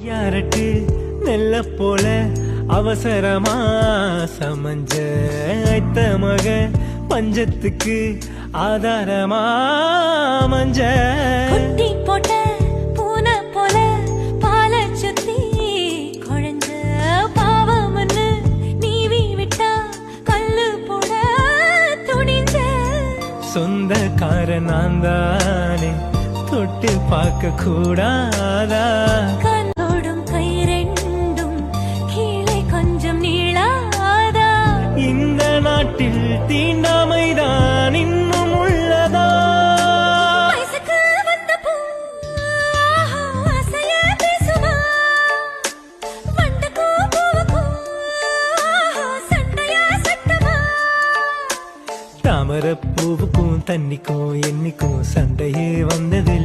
யாரட்டு நெல்ல போல அவசரமா சமஞ்ச ஐத்த மக பஞ்சத்துக்கு ஆதாரமா மஞ்ச குட்டி போட்ட பூனை போல பால சுத்தி குழஞ்ச பாவம்னு நீவி விட்டா கல்லு போட துணிஞ்ச சொந்தக்கார நான் தானே தொட்டு பார்க்க கூடாதா கண்ணோடும் கை ரெண்டும் கீழே கொஞ்சம் நீளாதா இந்த நாட்டில் தீண்டாமைதான் இன்னும் உள்ளதா வயசுக்கு வந்த பூ ஆசைய பேசுமா வண்டுக்கும் பூவுக்கும் சண்டையா சட்டமா தாமர பூவுக்கும் தண்ணிக்கும் என்னைக்கும் சண்டையே வந்ததில்லை